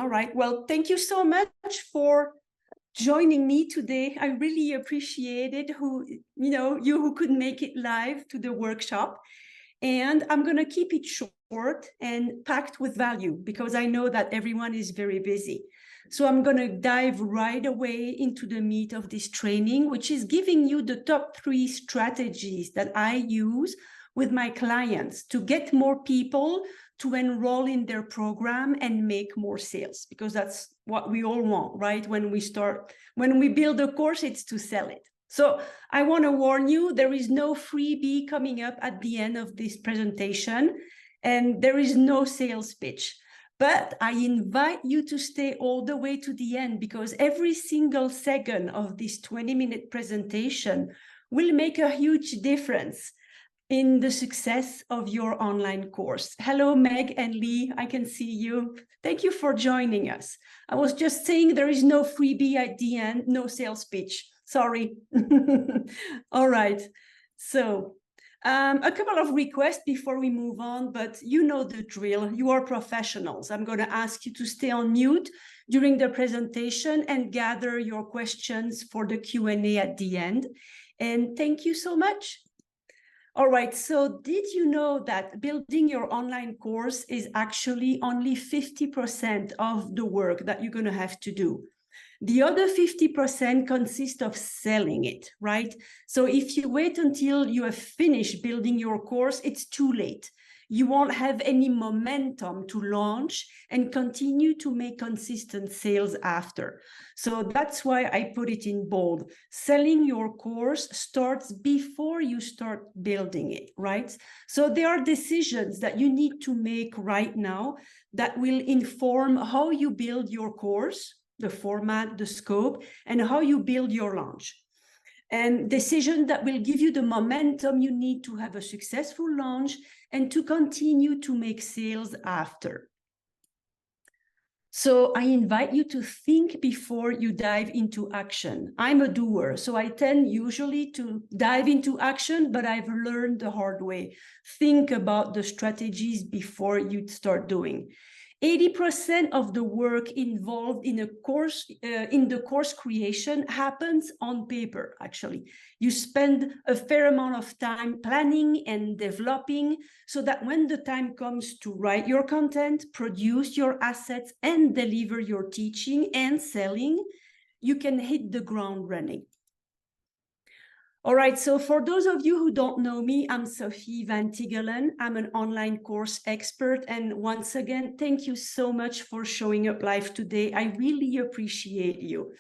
All right. Well, thank you so much for joining me today. I really appreciate it. You who could make it live to the workshop. And I'm going to keep it short and packed with value because I know that everyone is very busy. So I'm going to dive right away into the meat of this training, which is giving you the top 3 strategies that I use with my clients to get more people to enroll in their program and make more sales, because that's what we all want, right? When we build a course, it's to sell it. So I want to warn you, there is no freebie coming up at the end of this presentation, and there is no sales pitch. But I invite you to stay all the way to the end, because every single second of this 20-minute presentation will make a huge difference in the success of your online course. Hello, Meg and Lee, I can see you. Thank you for joining us. I was just saying there is no freebie at the end, no sales pitch. Sorry. All right. So a couple of requests before we move on, but you know the drill. You are professionals. I'm going to ask you to stay on mute during the presentation and gather your questions for the Q&A at the end. And thank you so much. All right, so did you know that building your online course is actually only 50% of the work that you're going to have to do? The other 50% consists of selling it, right? So if you wait until you have finished building your course, it's too late. You won't have any momentum to launch and continue to make consistent sales after. So that's why I put it in bold. Selling your course starts before you start building it, right? So there are decisions that you need to make right now that will inform how you build your course, the format, the scope, and how you build your launch. And decisions that will give you the momentum you need to have a successful launch and to continue to make sales after. So I invite you to think before you dive into action. I'm a doer, so I tend usually to dive into action, but I've learned the hard way. Think about the strategies before you start doing. 80% of the work involved in a course, in the course creation happens on paper, actually. You spend a fair amount of time planning and developing so that when the time comes to write your content, produce your assets, and deliver your teaching and selling, you can hit the ground running. All right, so for those of you who don't know me, I'm Sophie Van Tigelen. I'm an online course expert. And once again, thank you so much for showing up live today. I really appreciate you.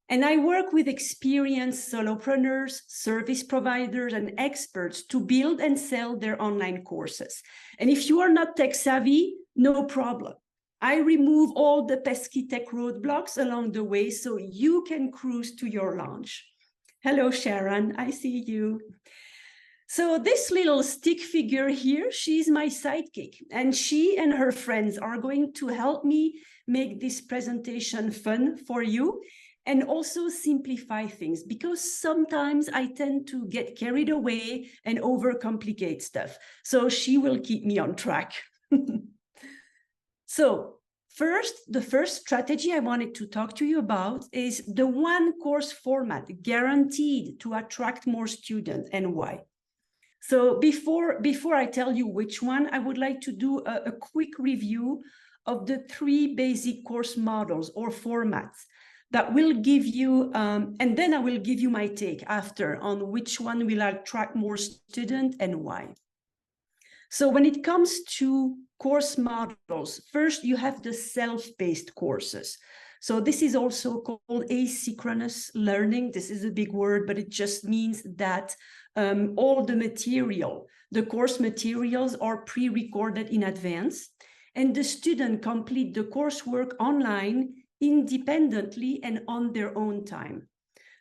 And I work with experienced solopreneurs, service providers, and experts to build and sell their online courses. And if you are not tech savvy, no problem. I remove all the pesky tech roadblocks along the way so you can cruise to your launch. Hello, Sharon, I see you. So this little stick figure here, she's my sidekick, and she and her friends are going to help me make this presentation fun for you and also simplify things, because sometimes I tend to get carried away and overcomplicate stuff. So she will keep me on track. So the first strategy I wanted to talk to you about is the one course format guaranteed to attract more students, and why. So before I tell you which one, I would like to do a quick review of the 3 basic course models or formats that will give you, and then I will give you my take after on which one will attract more students and why. So when it comes to course models, first you have the self-paced courses. So this is also called asynchronous learning. This is a big word, but it just means that all the material, the course materials are pre-recorded in advance, and the student complete the coursework online independently and on their own time.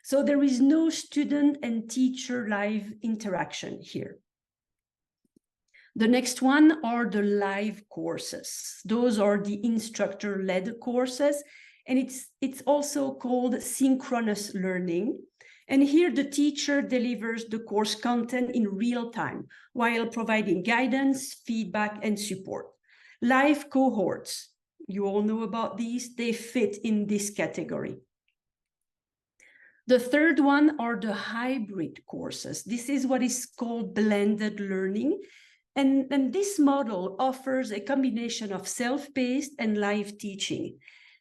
So there is no student and teacher live interaction here. The next one are the live courses. Those are the instructor-led courses, and it's also called synchronous learning. And here the teacher delivers the course content in real time while providing guidance, feedback, and support. Live cohorts. you all know about these, they fit in this category. The third one are the hybrid courses. This is what is called blended learning. And this model offers a combination of self-paced and live teaching.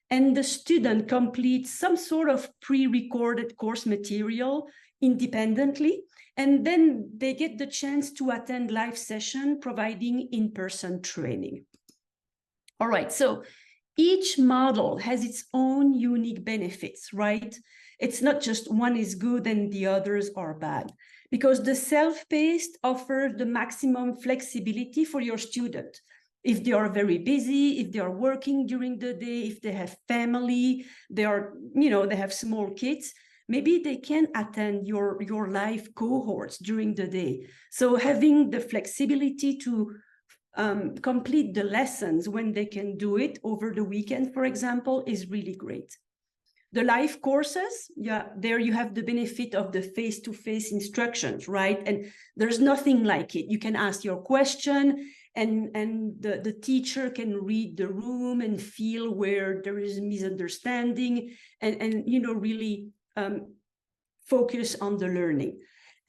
And the student completes some sort of pre-recorded course material independently, and then they get the chance to attend live session, providing in-person training. All right, so each model has its own unique benefits, right? It's not just one is good and the others are bad, because the self-paced offers the maximum flexibility for your student. If they are very busy, if they are working during the day, if they have family, they have small kids, maybe they can attend your live cohorts during the day. So having the flexibility to complete the lessons when they can do it over the weekend, for example, is really great. The live courses, yeah, there you have the benefit of the face-to-face instructions, right? And there's nothing like it. You can ask your question, and the teacher can read the room and feel where there is misunderstanding, and really focus on the learning.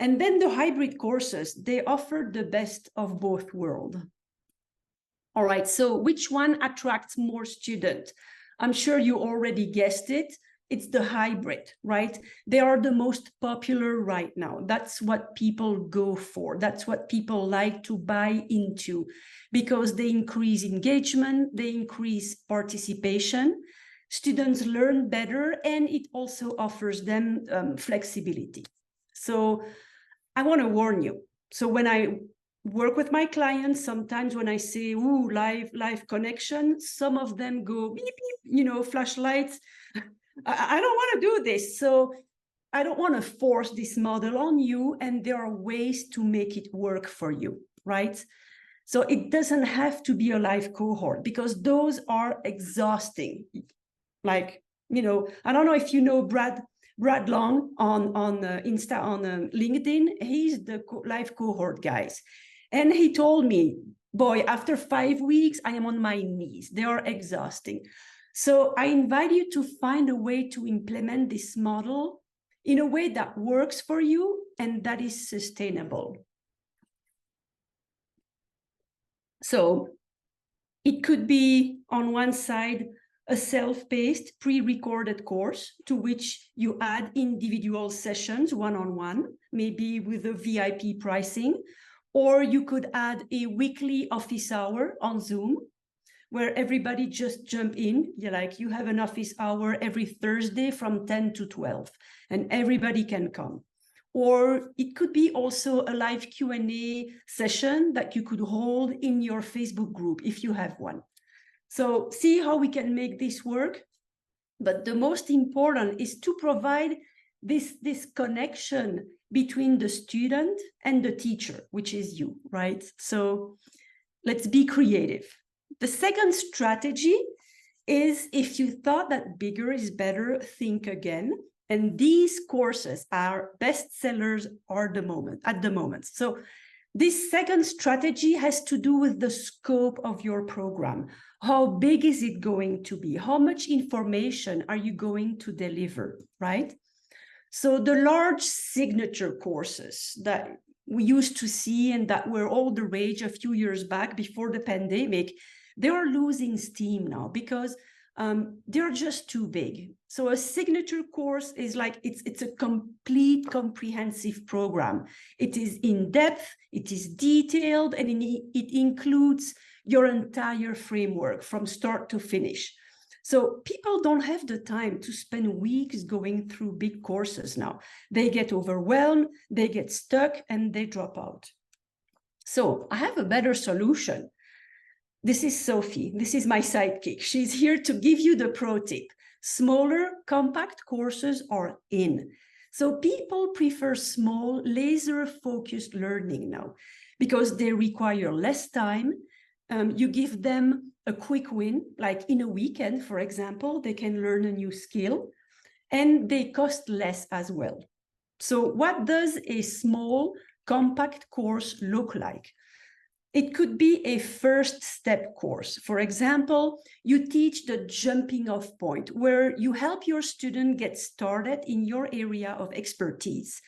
And then the hybrid courses, they offer the best of both worlds. All right, so which one attracts more students? I'm sure you already guessed it. It's the hybrid, right? They are the most popular right now. That's what people go for. That's what people like to buy into, because they increase engagement, they increase participation, students learn better, and it also offers them flexibility. So I want to warn you. So when I work with my clients, sometimes when I say, ooh, live connection, some of them go, beep, beep, flashlights. I don't want to do this. So I don't want to force this model on you. And there are ways to make it work for you, right? So it doesn't have to be a live cohort, because those are exhausting. Like, I don't know if you know Brad Long on Insta, on LinkedIn. He's the live cohort guys. And he told me, boy, after 5 weeks, I am on my knees. They are exhausting. So I invite you to find a way to implement this model in a way that works for you and that is sustainable. So it could be, on one side, a self-paced pre-recorded course to which you add individual sessions one-on-one, maybe with a VIP pricing, or you could add a weekly office hour on Zoom where everybody just jump in. You have an office hour every Thursday from 10 to 12 and everybody can come. Or it could be also a live Q&A session that you could hold in your Facebook group if you have one. So see how we can make this work. But the most important is to provide this connection between the student and the teacher, which is you, right? So let's be creative. The second strategy is, if you thought that bigger is better, think again. And these courses are bestsellers at the moment. So this second strategy has to do with the scope of your program. How big is it going to be? How much information are you going to deliver, right? So the large signature courses that we used to see and that were all the rage a few years back before the pandemic, they are losing steam now because they're just too big. So a signature course is like, it's a complete comprehensive program. It is in depth, it is detailed, and it includes your entire framework from start to finish. So people don't have the time to spend weeks going through big courses now. They get overwhelmed, they get stuck, and they drop out. So I have a better solution. This is Sophie. This is my sidekick. She's here to give you the pro tip. Smaller, compact courses are in. So people prefer small, laser-focused learning now because they require less time. You give them a quick win, like in a weekend, for example, they can learn a new skill, and they cost less as well. So what does a small, compact course look like? It could be a first step course. For example, you teach the jumping off point, where you help your student get started in your area of expertise.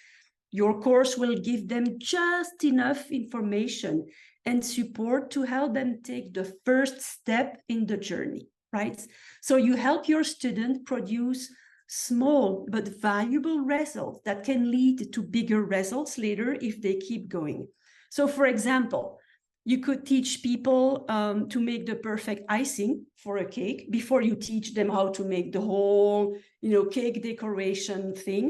Your course will give them just enough information and support to help them take the first step in the journey, right? So you help your student produce small but valuable results that can lead to bigger results later if they keep going. So for example, you could teach people to make the perfect icing for a cake before you teach them how to make the whole, cake decoration thing.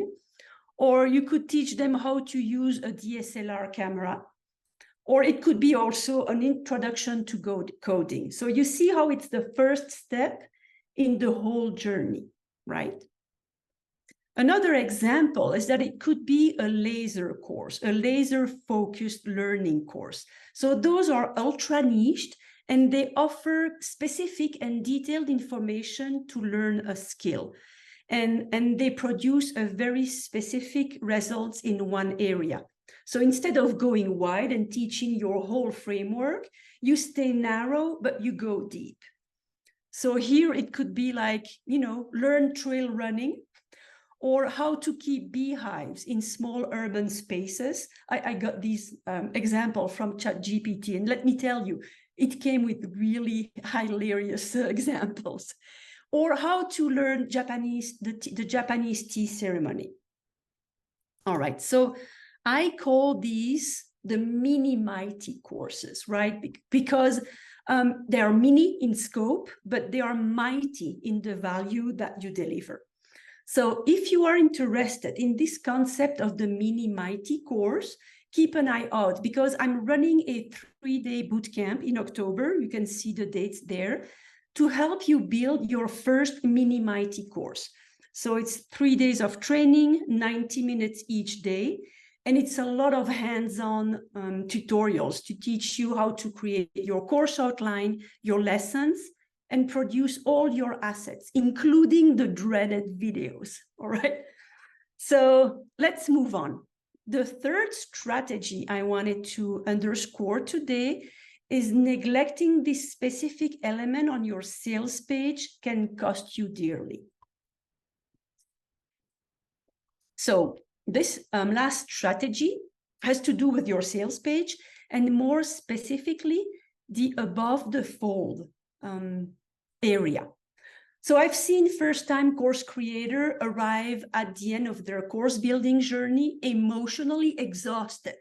Or you could teach them how to use a DSLR camera. Or it could be also an introduction to coding. So you see how it's the first step in the whole journey, right? Another example is that it could be a laser course, a laser-focused learning course. So those are ultra-niched, and they offer specific and detailed information to learn a skill. And they produce a very specific results in one area. So instead of going wide and teaching your whole framework, you stay narrow, but you go deep. So here it could be like, learn trail running, or how to keep beehives in small urban spaces. I got these example from ChatGPT, and let me tell you, it came with really hilarious examples. Or how to learn the Japanese tea ceremony. All right, so I call these the mini mighty courses, right? Because they are mini in scope, but they are mighty in the value that you deliver. So if you are interested in this concept of the mini mighty course, keep an eye out, because I'm running a 3-day bootcamp in October. You can see the dates there, to help you build your first mini mighty course. So it's 3 days of training, 90 minutes each day. And it's a lot of hands-on tutorials to teach you how to create your course outline, your lessons, and produce all your assets, including the dreaded videos, all right? So let's move on. The third strategy I wanted to underscore today is neglecting this specific element on your sales page can cost you dearly. So this last strategy has to do with your sales page, and more specifically, the above the fold area. So I've seen first-time course creators arrive at the end of their course building journey emotionally exhausted.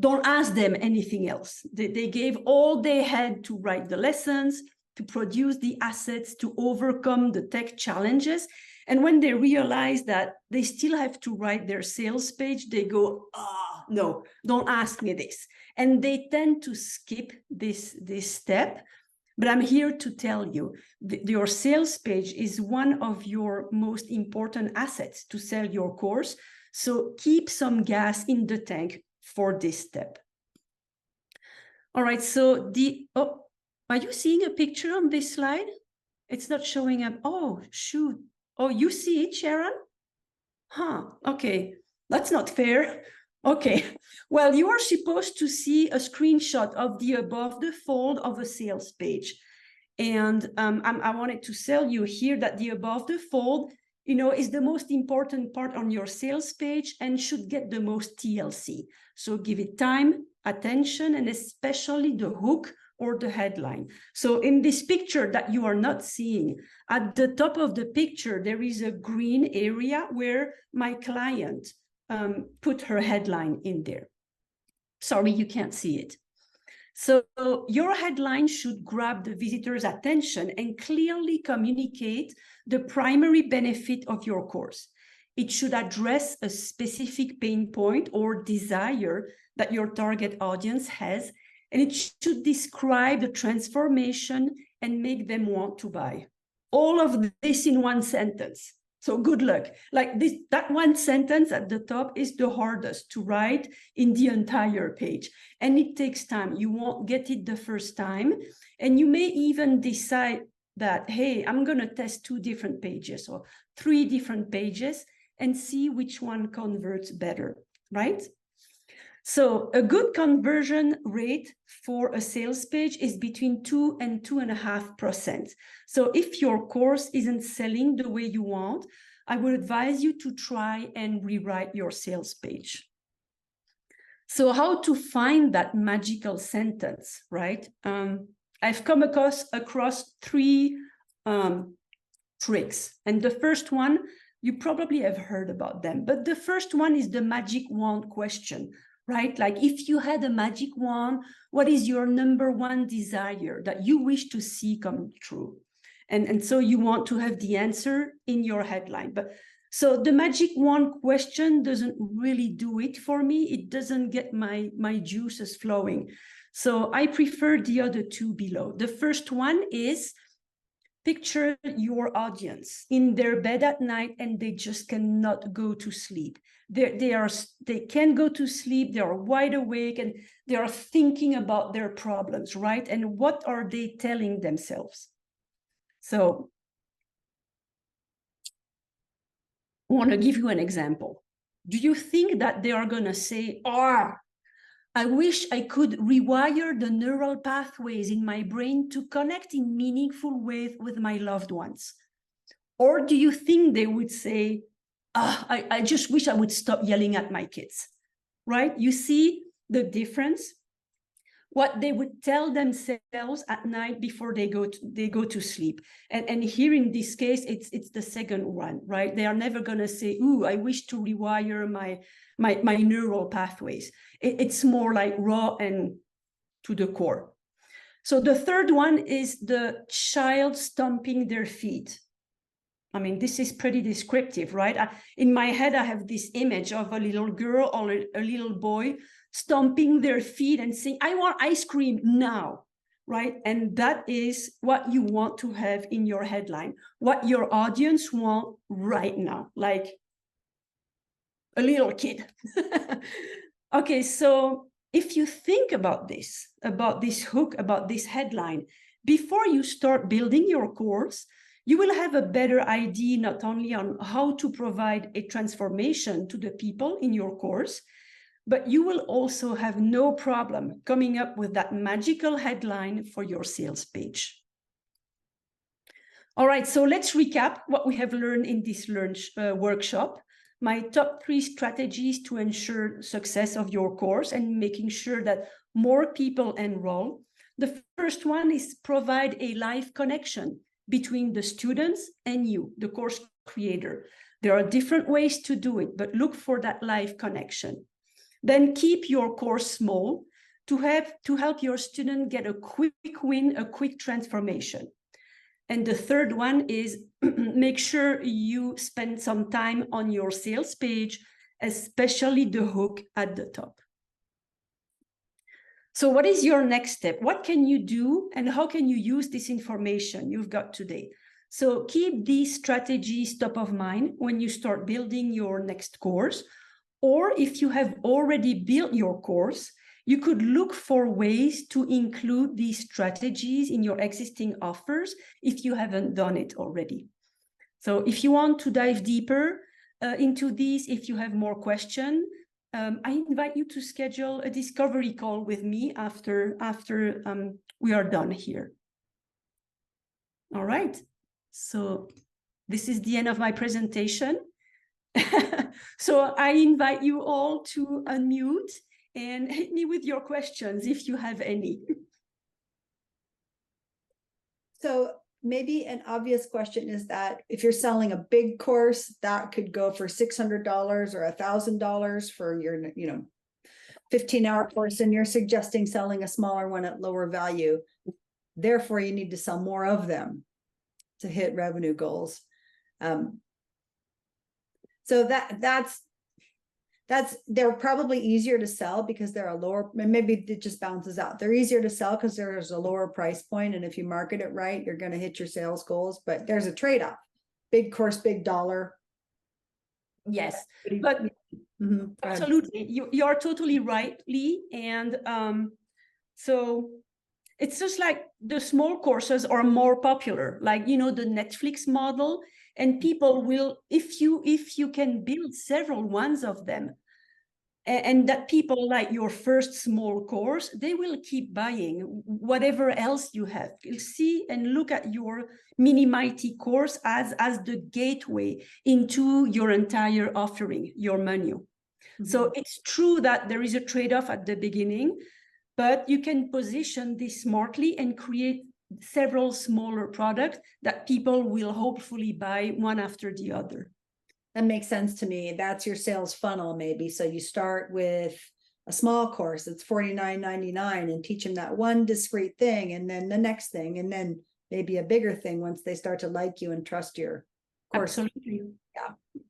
Don't ask them anything else. They gave all they had to write the lessons, to produce the assets, to overcome the tech challenges. And when they realize that they still have to write their sales page, they go, no, don't ask me this. And they tend to skip this step. But I'm here to tell you, your sales page is one of your most important assets to sell your course. So keep some gas in the tank for this step. All right, so are you seeing a picture on this slide? It's not showing up. Oh, shoot. Oh, you see it, Sharon? Huh, okay, that's not fair. Okay, well, you are supposed to see a screenshot of the above the fold of a sales page. And I wanted to tell you here that the above the fold, is the most important part on your sales page and should get the most TLC. So give it time, attention, and especially the hook or the headline. So in this picture that you are not seeing, at the top of the picture, there is a green area where my client put her headline in there. Sorry, you can't see it. So your headline should grab the visitor's attention and clearly communicate the primary benefit of your course. It should address a specific pain point or desire that your target audience has, and it should describe the transformation and make them want to buy. All of this in one sentence. So good luck. Like this, that one sentence at the top is the hardest to write in the entire page. And it takes time. You won't get it the first time. And you may even decide that, hey, I'm going to test 2 different pages or 3 different pages and see which one converts better, right? So a good conversion rate for a sales page is between 2 and 2.5%. So if your course isn't selling the way you want, I would advise you to try and rewrite your sales page. So how to find that magical sentence, right? I've come across three tricks. And the first one, you probably have heard about them, but the first one is the magic wand question, right? Like, if you had a magic wand, what is your number one desire that you wish to see come true? And so you want to have the answer in your headline. But so the magic wand question doesn't really do it for me. It doesn't get my juices flowing. So I prefer the other two below. The first one is, picture your audience in their bed at night and they just cannot go to sleep. They can't go to sleep, they are wide awake and they are thinking about their problems, right? And what are they telling themselves? So I want to give you an example. Do you think that they are going to say, "Oh, I wish I could rewire the neural pathways in my brain to connect in meaningful ways with my loved ones"? Or do you think they would say, I just wish I would stop yelling at my kids, right? You see the difference? What they would tell themselves at night before they go to sleep. And here in this case, it's the second one, right? They are never going to say, "Ooh, I wish to rewire my neural pathways." It's more like raw and to the core. So the third one is the child stomping their feet. I mean, this is pretty descriptive, right? In my head, I have this image of a little girl or a little boy stomping their feet and saying, "I want ice cream now," right? And that is what you want to have in your headline, what your audience want right now, like a little kid. Okay, so if you think about this hook, about this headline, before you start building your course, you will have a better idea not only on how to provide a transformation to the people in your course, but you will also have no problem coming up with that magical headline for your sales page. All right, so let's recap what we have learned in this workshop. My top 3 strategies to ensure success of your course and making sure that more people enroll. The first one is provide a live connection between the students and you, the course creator. There are different ways to do it, but look for that live connection. Then keep your course small to help your student get a quick win, a quick transformation. And the third one is make sure you spend some time on your sales page, especially the hook at the top. So what is your next step? What can you do and how can you use this information you've got today? So keep these strategies top of mind when you start building your next course. Or if you have already built your course, you could look for ways to include these strategies in your existing offers if you haven't done it already. So if you want to dive deeper into these, if you have more questions, I invite you to schedule a discovery call with me after we are done here. All right, so this is the end of my presentation. So I invite you all to unmute and hit me with your questions if you have any. So maybe an obvious question is that if you're selling a big course, that could go for $600 or $1,000 for your, 15-hour course, and you're suggesting selling a smaller one at lower value. Therefore, you need to sell more of them to hit revenue goals. So they're probably easier to sell because they're a lower, maybe it just balances out. They're easier to sell because there's a lower price point, and if you market it right, you're going to hit your sales goals. But there's a trade-off: big course, big dollar. Yes, but absolutely, you are totally right, Lee. And so it's just like the small courses are more popular, like the Netflix model. And people will, if you can build several ones of them, and that people like your first small course, they will keep buying whatever else you have. You'll see and look at your Mini Mighty course as the gateway into your entire offering, your menu. Mm-hmm. So it's true that there is a trade-off at the beginning, but you can position this smartly and create several smaller products that people will hopefully buy one after the other. That makes sense to me. That's your sales funnel, maybe. So you start with a small course that's $49.99 and teach them that one discrete thing, and then the next thing, and then maybe a bigger thing once they start to like you and trust your course. Absolutely. Yeah.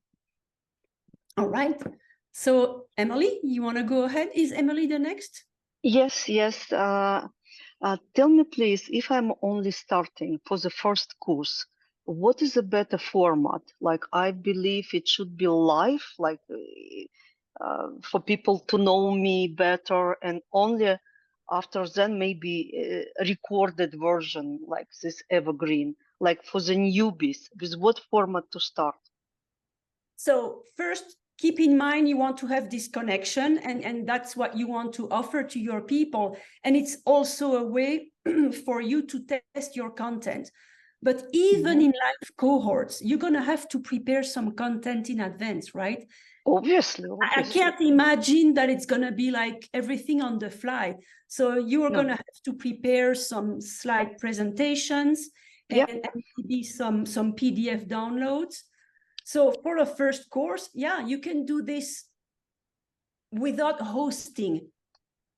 All right. So Emily, you want to go ahead? Is Emily the next? Yes. Tell me, please, if I'm only starting for the first course, what is a better format? Like, I believe it should be live, like for people to know me better, and only after then maybe a recorded version like this evergreen, like for the newbies. With what format to start? So first, keep in mind you want to have this connection, and that's what you want to offer to your people. And it's also a way for you to test your content. But even in live cohorts, you're going to have to prepare some content in advance, right? Obviously. I can't imagine that it's going to be like everything on the fly. So you are going to have to prepare some slide presentations and maybe some PDF downloads. So for a first course, yeah, you can do this without hosting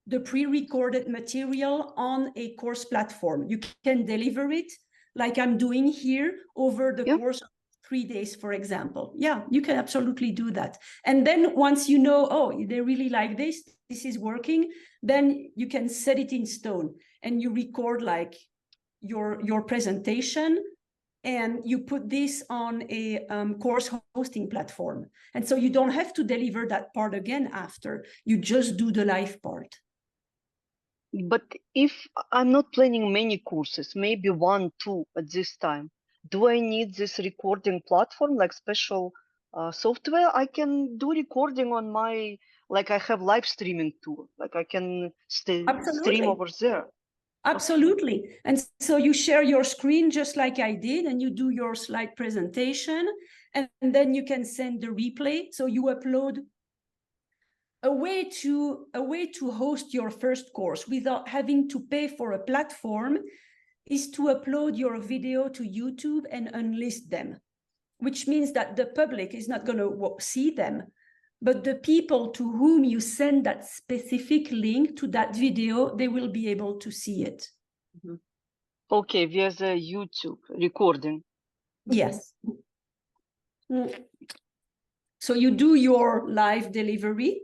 the pre-recorded material on a course platform. You can deliver it like I'm doing here over the course of 3 days, for example. Yeah, you can absolutely do that. And then once you know, oh, they really like this is working, then you can set it in stone and you record like your presentation, and you put this on a course hosting platform. And so you don't have to deliver that part again after. You just do the live part. But if I'm not planning many courses, maybe 1, 2 at this time, do I need this recording platform, like special software? I can do recording on my, like I have live streaming tool, like I can stream over there. Absolutely. And so you share your screen just like I did, and you do your slide presentation, and then you can send the replay. So you upload a way to host your first course without having to pay for a platform is to upload your video to YouTube and unlist them, which means that the public is not going to see them, but the people to whom you send that specific link to that video, they will be able to see it. Mm-hmm. Okay, via the YouTube recording. Yes. So you do your live delivery,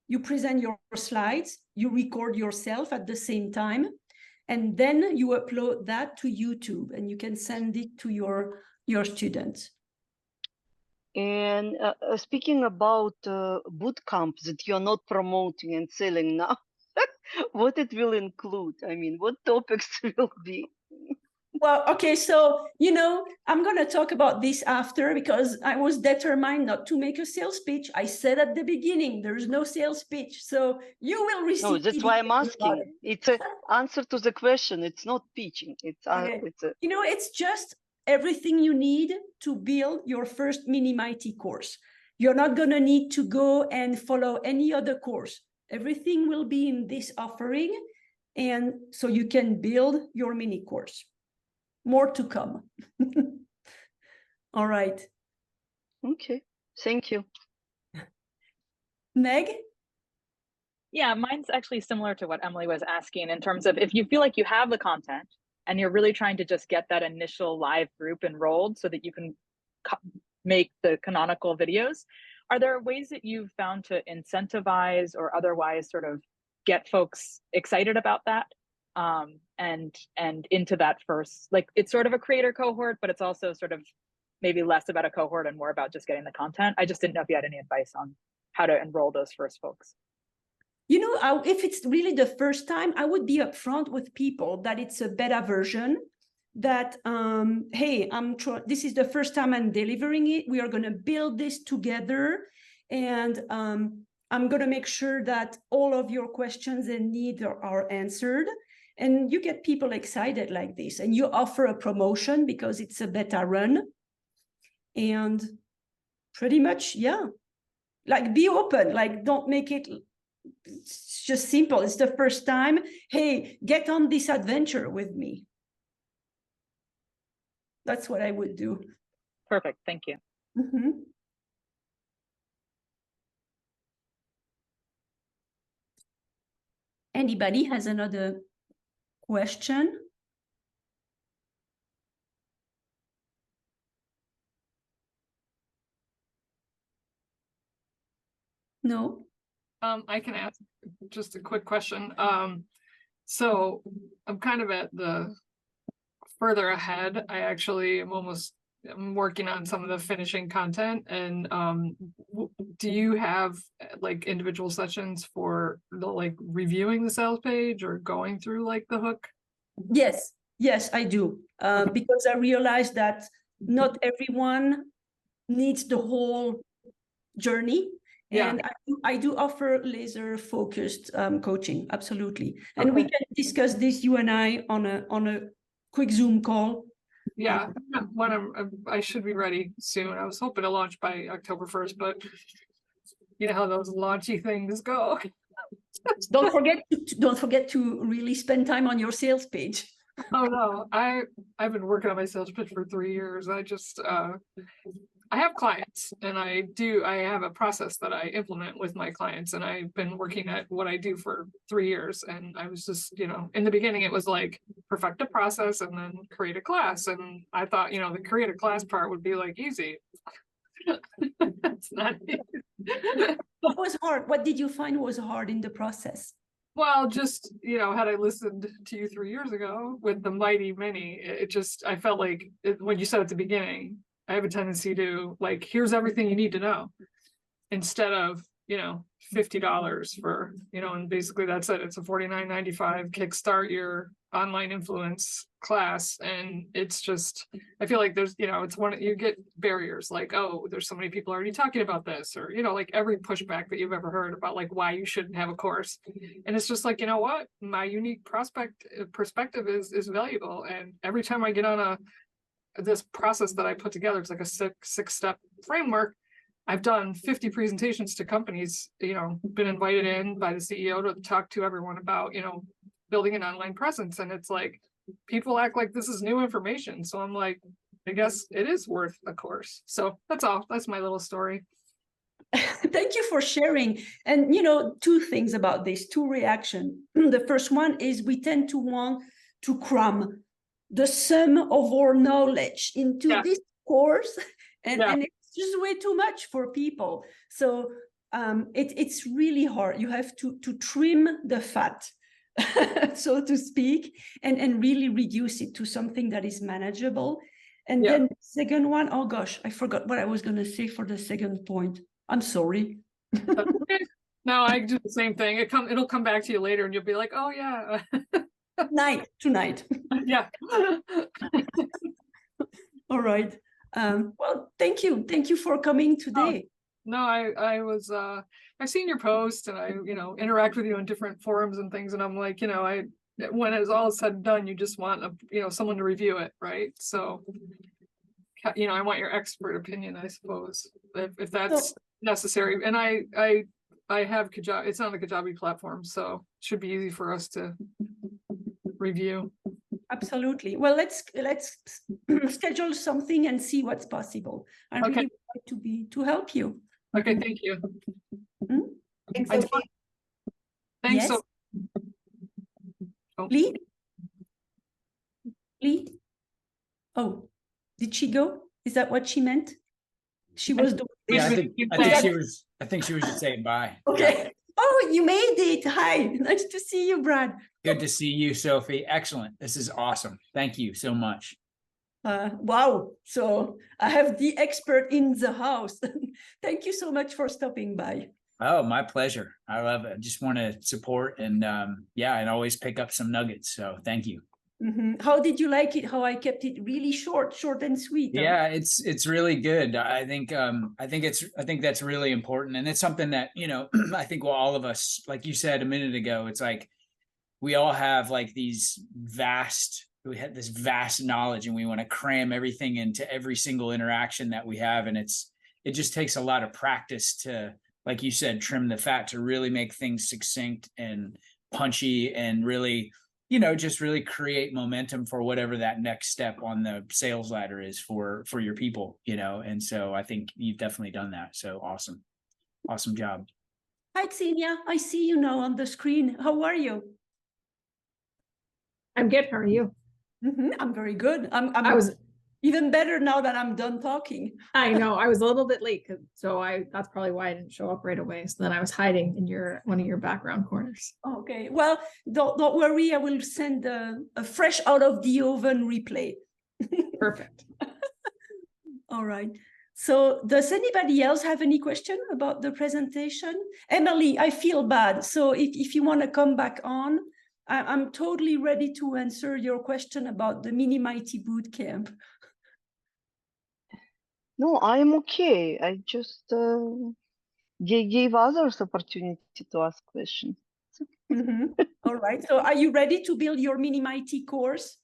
you present your slides, you record yourself at the same time, and then you upload that to YouTube, and you can send it to your students. And speaking about boot camp that you're not promoting and selling now, what it will include? I mean, what topics will be? Well, okay, so, I'm going to talk about this after, because I was determined not to make a sales pitch. I said at the beginning, there's no sales pitch. So you will receive. No, that's why I'm asking. It's an answer to the question. It's not pitching. It's it's just everything you need to build your first Mini Mighty course. You're not going to need to go and follow any other course. Everything will be in this offering. And so you can build your mini course. More to come. All right. Okay. Thank you. Meg? Yeah, mine's actually similar to what Emily was asking in terms of if you feel like you have the content and you're really trying to just get that initial live group enrolled so that you can make the canonical videos, are there ways that you've found to incentivize or otherwise sort of get folks excited about that? And into that first, like it's sort of a creator cohort, but it's also sort of maybe less about a cohort and more about just getting the content. I just didn't know if you had any advice on how to enroll those first folks. If it's really the first time, I would be upfront with people that it's a beta version, that, hey, this is the first time I'm delivering it. We are going to build this together. And I'm going to make sure that all of your questions and needs are answered. And you get people excited like this. And you offer a promotion because it's a beta run. And pretty much, yeah. Like, be open. Like, don't make it, it's just simple. It's the first time. Hey, get on this adventure with me. That's what I would do. Perfect. Thank you. Mm-hmm. Anybody has another question? No? I can ask just a quick question. So I'm kind of at the further ahead. I actually I'm working on some of the finishing content. And do you have like individual sessions for the like reviewing the sales page or going through like the hook? Yes, I do. Because I realized that not everyone needs the whole journey. Yeah. And I do offer laser focused coaching. Absolutely. And we can discuss this, you and I, on a quick Zoom call. Yeah, when I should be ready soon. I was hoping to launch by October 1st, but you know how those launchy things go. Don't forget to really spend time on your sales page. Oh no, I've been working on my sales pitch for 3 years. I have clients and I have a process that I implement with my clients, and I've been working at what I do for 3 years. And I was just, in the beginning it was like perfect a process and then create a class. And I thought, the create a class part would be like easy. It's not easy. What was hard? What did you find was hard in the process? Well, just, had I listened to you 3 years ago with the mighty mini, I felt like when you said at the beginning, I have a tendency to like, here's everything you need to know instead of, $50 for, and basically that's it. It's a $49.95 kickstart your online influence class. And it's just, I feel like there's, you get barriers like, oh, there's so many people already talking about this, or, like every pushback that you've ever heard about like why you shouldn't have a course. And it's just like, you know what, my unique perspective is valuable. And every time I get on this process that I put together, it's like a six-step framework. I've done 50 presentations to companies, been invited in by the CEO to talk to everyone about, building an online presence. And it's like, people act like this is new information. So I'm like, I guess it is worth a course. So that's all. That's my little story. Thank you for sharing. And, two things about this, two reactions. The first one is we tend to want to cram the sum of our knowledge into this course, and it's just way too much for people. So it's really hard. You have to trim the fat, so to speak, and really reduce it to something that is manageable. And then the second one, oh gosh, I forgot what I was going to say for the second point. I'm sorry. No, I do the same thing. It'll come back to you later and you'll be like, oh yeah. Tonight. Yeah. All right. Well, thank you. Thank you for coming today. No, I was I've seen your post and I, interact with you in different forums and things. And I'm like, when it's all said and done, you just want someone to review it, right? So, I want your expert opinion, I suppose, if that's necessary. And I have Kajabi, it's on the Kajabi platform, so it should be easy for us to review. Absolutely. Well, let's schedule something and see what's possible. I really would like to help you. Okay, thank you. Hmm? Thanks, Sophie. Thanks. Yes. So Lee? Oh, did she go? Is that what she meant? She was doing. Yeah, I think she was just saying bye. Okay. Yeah. Oh, you made it. Hi. Nice to see you, Brad. Good to see you, Sophie. Excellent. This is awesome. Thank you so much. Wow. So I have the expert in the house. Thank you so much for stopping by. Oh, my pleasure. I love it. I just want to support and and always pick up some nuggets. So thank you. How did you like it? How I kept it really short and sweet? Huh? Yeah, it's really good. I think that's really important, and it's something that, you know, I think all of us, like you said a minute ago, it's like we all have like we have this vast knowledge, and we want to cram everything into every single interaction that we have, and it just takes a lot of practice to, like you said, trim the fat, to really make things succinct and punchy, and really, you know, just really create momentum for whatever that next step on the sales ladder is for your people, you know. And so I think you've definitely done that. So awesome job. Hi, Xenia. I see you now on the screen. How are you? I'm good. How are you? I'm very good. I I was even better now that I'm done talking. I know I was a little bit late, so that's probably why I didn't show up right away. So then I was hiding in one of your background corners. Okay. Well, don't worry. I will send a fresh out of the oven replay. Perfect. All right. So does anybody else have any question about the presentation? Emily, I feel bad. So if you want to come back on, I'm totally ready to answer your question about the Mini Mighty Bootcamp. No, I'm okay. I just gave others opportunity to ask questions. All right. So are you ready to build your Mini Mighty course?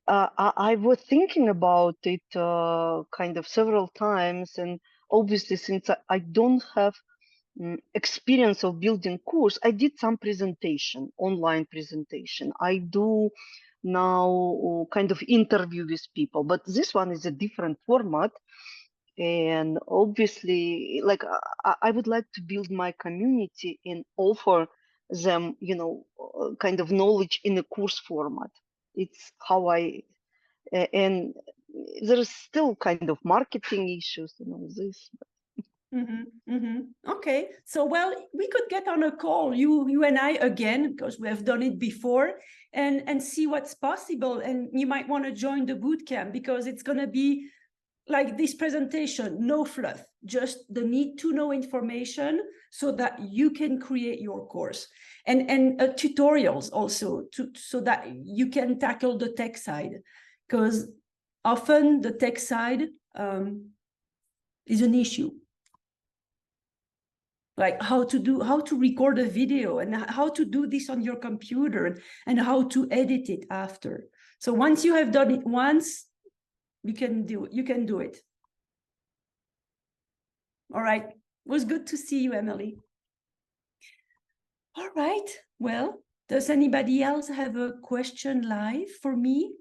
I was thinking about it kind of several times, and obviously, since I don't have experience of building course, I did some presentation, online presentation. I do now kind of interview with people, but this one is a different format. And obviously, like I would like to build my community and offer them, you know, kind of knowledge in a course format. It's how and there is still kind of marketing issues and all this. Okay, so well, we could get on a call, you and I again, because we have done it before, and see what's possible. And you might want to join the bootcamp, because it's going to be like this presentation, no fluff, just the need to know information so that you can create your course, and tutorials also, so that you can tackle the tech side, because often the tech side is an issue. Like how to record a video, and how to do this on your computer, and how to edit it after. So once you have done it once, you can do it. All right. It was good to see you, Emily. All right. Well, does anybody else have a question live for me?